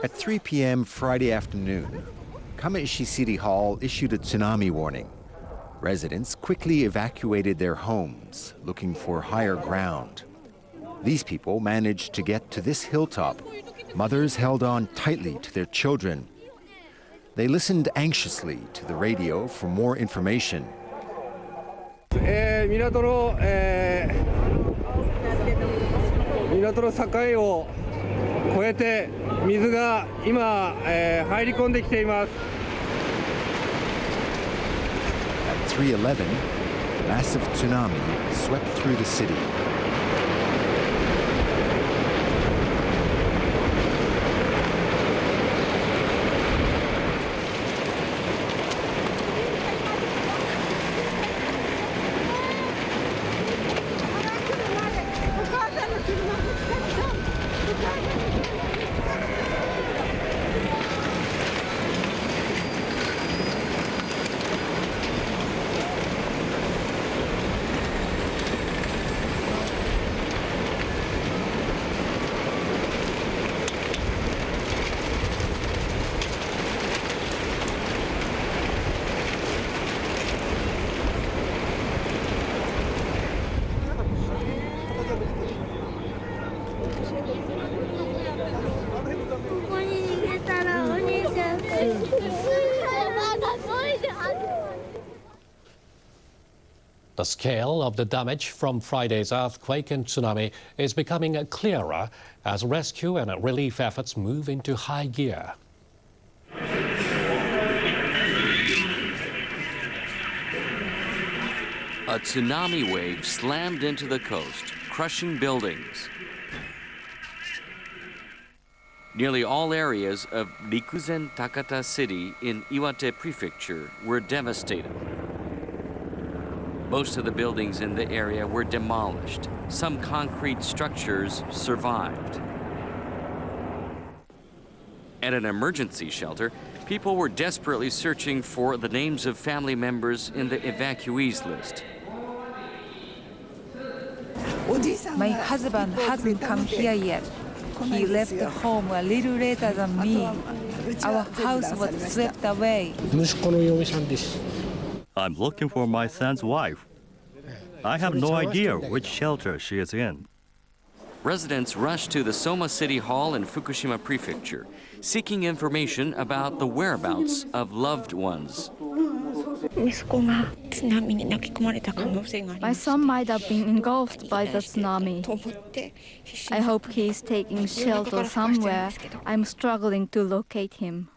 At 3 p.m. Friday afternoon, Kamaishi City Hall issued a tsunami warning. Residents quickly evacuated their homes, looking for higher ground. These people managed to get to this hilltop. Mothers held on tightly to their children. They listened anxiously to the radio for more information. 港の境を越えて水が今、入り込んできています。 At 3:11, massive tsunami swept through the city. The scale of the damage from Friday's earthquake and tsunami is becoming clearer as rescue and relief efforts move into high gear. A tsunami wave slammed into the coast, crushing buildings. Nearly all areas of Rikuzen Takata City in Iwate Prefecture were devastated. Most of the buildings in the area were demolished. Some concrete structures survived. At an emergency shelter, people were desperately searching for the names of family members in the evacuees list. My husband hasn't come here yet. He left home a little later than me. Our house was swept away. I'm looking for my son's wife. I have no idea which shelter she is in. Residents rushed to the Soma City Hall in Fukushima Prefecture, seeking information about the whereabouts of loved ones. My son might have been engulfed by the tsunami. I hope he is taking shelter somewhere. I'm struggling to locate him.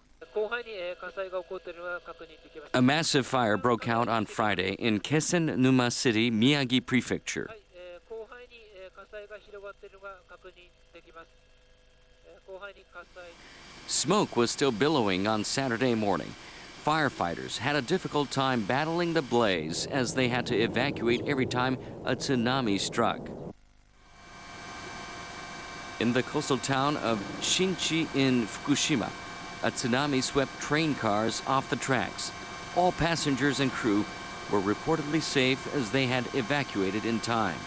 A massive fire broke out on Friday in Kesen-Numa City, Miyagi Prefecture. Smoke was still billowing on Saturday morning. Firefighters had a difficult time battling the blaze as they had to evacuate every time a tsunami struck. In the coastal town of Shinchi in Fukushima, a tsunami swept train cars off the tracks. All passengers and crew were reportedly safe as they had evacuated in time.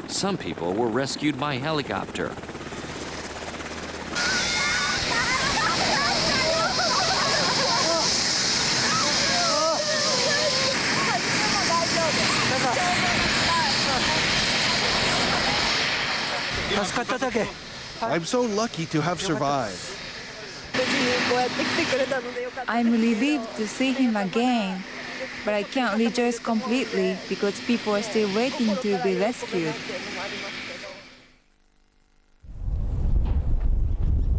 Some people were rescued by helicopter. I'm so lucky to have survived. I'm relieved to see him again, but I can't rejoice completely because people are still waiting to be rescued.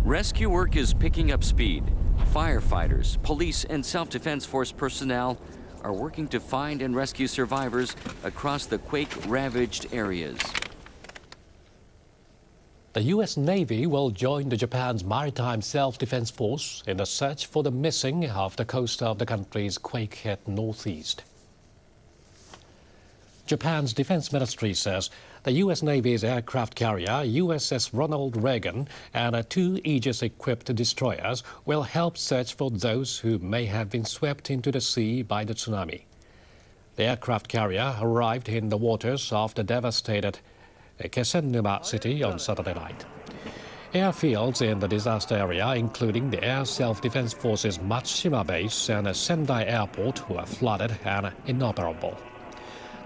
Rescue work is picking up speed. Firefighters, police, and self-defense force personnel are working to find and rescue survivors across the quake-ravaged areas. The U.S. Navy will join the Japan's Maritime Self-Defense Force in the search for the missing off the coast of the country's quake-hit northeast. Japan's defense ministry says the U.S. Navy's aircraft carrier USS Ronald Reagan and 2 Aegis-equipped destroyers will help search for those who may have been swept into the sea by the tsunami. The aircraft carrier arrived in the waters of the devastated Kesennuma city on Saturday night. Airfields in the disaster area, including the Air Self-Defense Forces Matsushima base and Sendai Airport, were flooded and inoperable.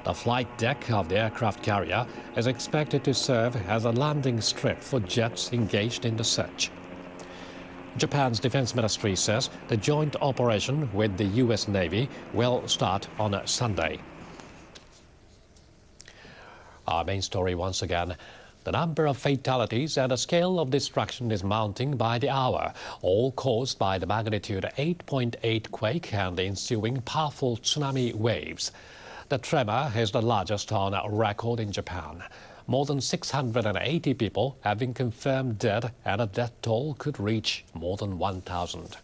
The flight deck of the aircraft carrier is expected to serve as a landing strip for jets engaged in the search. Japan's defense ministry says the joint operation with the U.S. Navy will start on Sunday. Our main story once again. The number of fatalities and the scale of destruction is mounting by the hour, all caused by the magnitude 8.8 quake and the ensuing powerful tsunami waves. The tremor is the largest on record in Japan. More than 680 people have been confirmed dead, and a death toll could reach more than 1,000.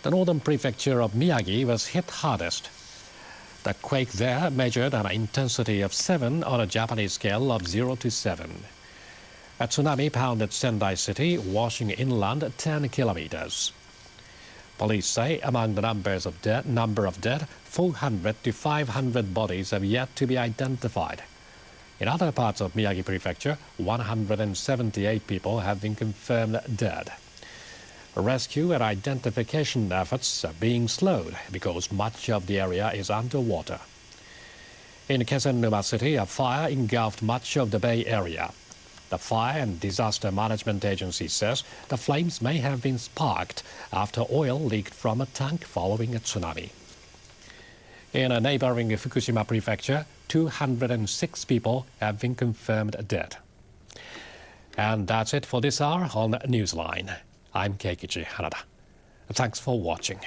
The northern prefecture of Miyagi was hit hardest. The quake there measured an intensity of 7 on a Japanese scale of 0 to 7. A tsunami pounded Sendai city, washing inland 10 kilometers. Police say among the number of dead, 400 to 500 bodies have yet to be identified. In other parts of Miyagi Prefecture, 178 people have been confirmed dead. Rescue and identification efforts are being slowed because much of the area is underwater. In Kesennuma City, a fire engulfed much of the Bay Area. The Fire and Disaster Management Agency says the flames may have been sparked after oil leaked from a tank following a tsunami. In a neighboring Fukushima Prefecture, 206 people have been confirmed dead. And that's it for this hour on Newsline. I'm Keikichi Hanada. Thanks for watching.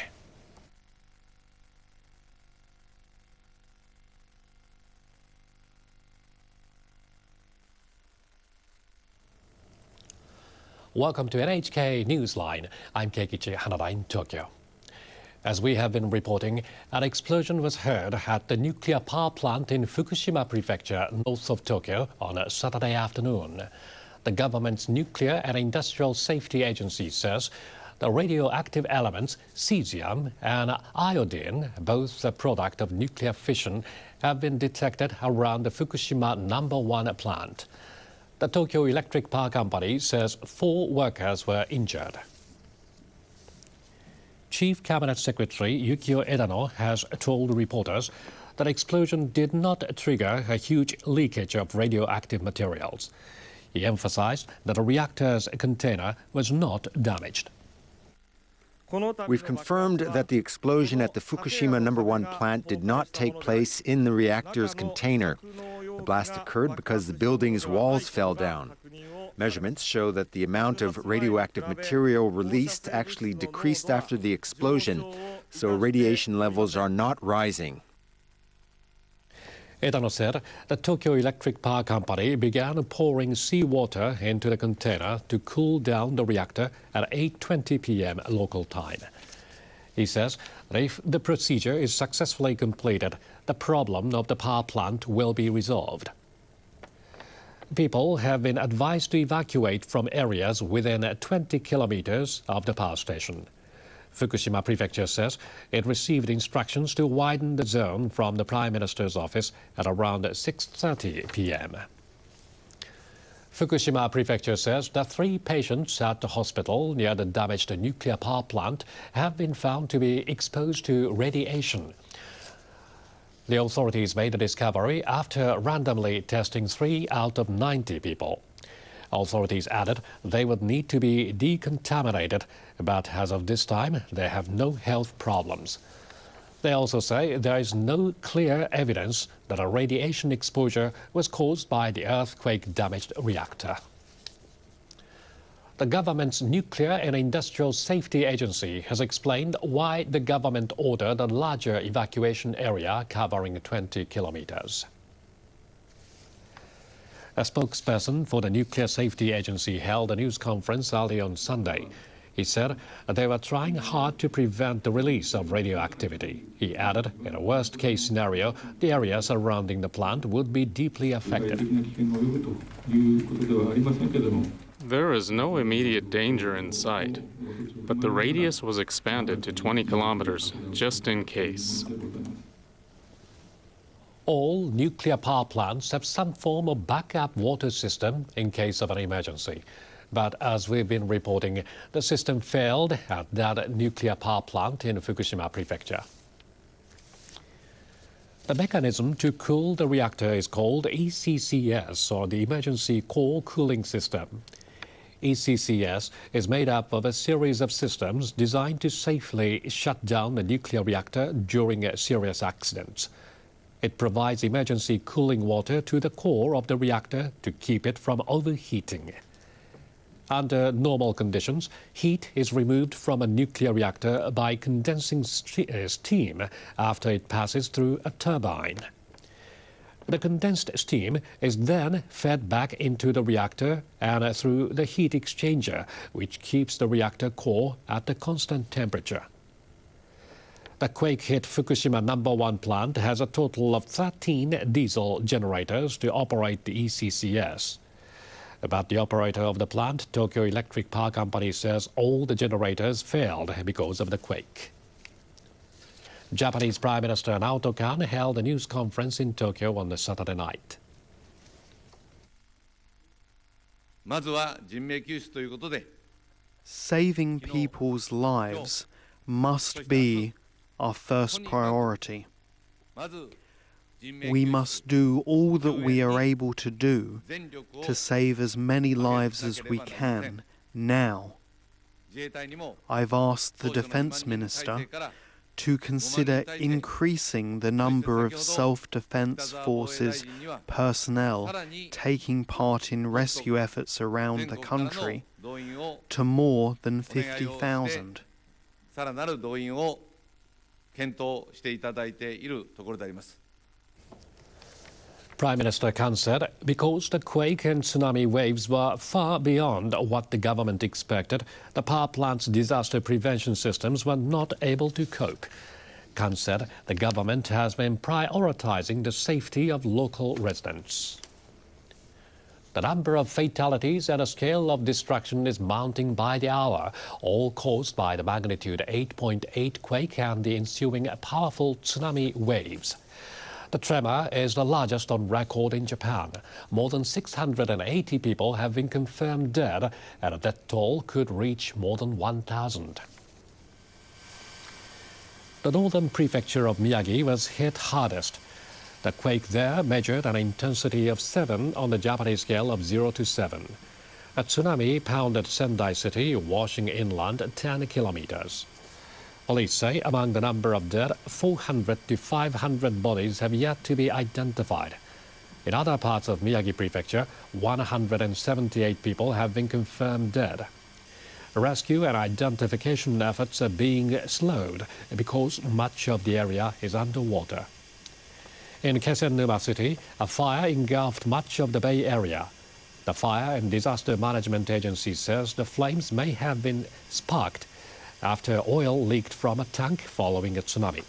Welcome to NHK Newsline. I'm Keikichi Hanada in Tokyo. As we have been reporting, an explosion was heard at the nuclear power plant in Fukushima Prefecture, north of Tokyo, on a Saturday afternoon. The government's Nuclear and Industrial Safety Agency says the radioactive elements cesium and iodine, both a product of nuclear fission, have been detected around the Fukushima No. 1 plant. The Tokyo Electric Power Company says 4 workers were injured. Chief Cabinet Secretary Yukio Edano has told reporters that the explosion did not trigger a huge leakage of radioactive materials. He emphasized that the reactor's container was not damaged. We've confirmed that the explosion at the Fukushima No. 1 plant did not take place in the reactor's container. The blast occurred because the building's walls fell down. Measurements show that the amount of radioactive material released actually decreased after the explosion, so radiation levels are not rising. Edano said the Tokyo Electric Power Company began pouring seawater into the container to cool down the reactor at 8:20 p.m. local time. He says that if the procedure is successfully completed, the problem of the power plant will be resolved. People have been advised to evacuate from areas within 20 kilometers of the power station. Fukushima Prefecture says it received instructions to widen the zone from the Prime Minister's office at around 6:30 p.m. Fukushima Prefecture says that 3 patients at the hospital near the damaged nuclear power plant have been found to be exposed to radiation. The authorities made the discovery after randomly testing 3 out of 90 people. Authorities added they would need to be decontaminated, but as of this time, they have no health problems. They also say there is no clear evidence that a radiation exposure was caused by the earthquake-damaged reactor. The government's Nuclear and Industrial Safety Agency has explained why the government ordered a larger evacuation area covering 20 kilometers. A spokesperson for the Nuclear Safety Agency held a news conference early on Sunday. He said they were trying hard to prevent the release of radioactivity. He added, in a worst-case scenario, the area surrounding the plant would be deeply affected. There is no immediate danger in sight, but the radius was expanded to 20 kilometers just in case. All nuclear power plants have some form of backup water system in case of an emergency. But as we've been reporting, the system failed at that nuclear power plant in Fukushima Prefecture. The mechanism to cool the reactor is called ECCS, or the Emergency Core Cooling System. ECCS is made up of a series of systems designed to safely shut down a nuclear reactor during serious accidents. It provides emergency cooling water to the core of the reactor to keep it from overheating. Under normal conditions, heat is removed from a nuclear reactor by condensing steam after it passes through a turbine. The condensed steam is then fed back into the reactor and through the heat exchanger, which keeps the reactor core at a constant temperature. The quake-hit Fukushima No. 1 plant has a total of 13 diesel generators to operate the ECCS. But the operator of the plant, Tokyo Electric Power Company, says all the generators failed because of the quake. Japanese Prime Minister Naoto Kan held a news conference in Tokyo on the Saturday night. Saving people's lives must be our first priority. We must do all that we are able to do to save as many lives as we can now. I've asked the Defense Minister to consider increasing the number of self-defense forces personnel taking part in rescue efforts around the country to more than 50,000. Prime Minister Kan said because the quake and tsunami waves were far beyond what the government expected, the power plant's disaster prevention systems were not able to cope. Kan said the government has been prioritizing the safety of local residents. The number of fatalities and the scale of destruction is mounting by the hour, all caused by the magnitude 8.8 quake and the ensuing powerful tsunami waves. The tremor is the largest on record in Japan. More than 680 people have been confirmed dead, and the death toll could reach more than 1,000. The northern prefecture of Miyagi was hit hardest. The quake there measured an intensity of 7 on the Japanese scale of 0 to 7. A tsunami pounded Sendai City, washing inland 10 kilometers. Police say among the number of dead, 400 to 500 bodies have yet to be identified. In other parts of Miyagi Prefecture, 178 people have been confirmed dead. Rescue and identification efforts are being slowed because much of the area is underwater. In Kesennuma City, a fire engulfed much of the Bay Area. The Fire and Disaster Management Agency says the flames may have been sparked after oil leaked from a tank following a tsunami.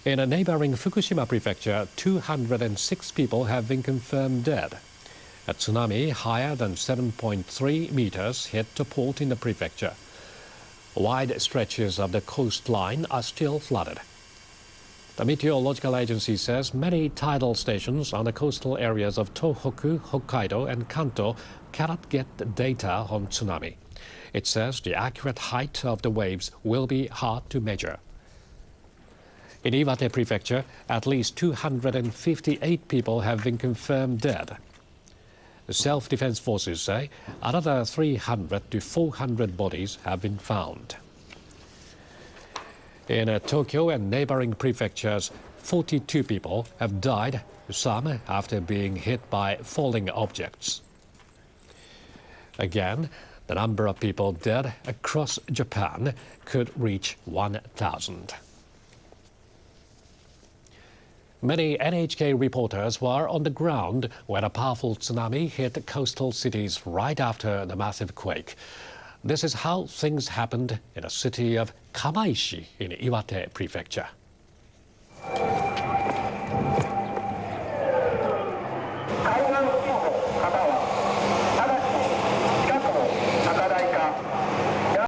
In a neighboring Fukushima Prefecture, 206 people have been confirmed dead. A tsunami higher than 7.3 meters hit a port in the prefecture. Wide stretches of the coastline are still flooded. The Meteorological Agency says many tidal stations on the coastal areas of Tohoku, Hokkaido and Kanto cannot get data on tsunami. It says the accurate height of the waves will be hard to measure. In Iwate Prefecture, at least 258 people have been confirmed dead. The self-defense forces say another 300 to 400 bodies have been found. In Tokyo and neighboring prefectures, 42 people have died, some after being hit by falling objects. Again, the number of people dead across Japan could reach 1,000. Many NHK reporters were on the ground when a powerful tsunami hit coastal cities right after the massive quake. This is how things happened in the city of Kamaishi in Iwate Prefecture.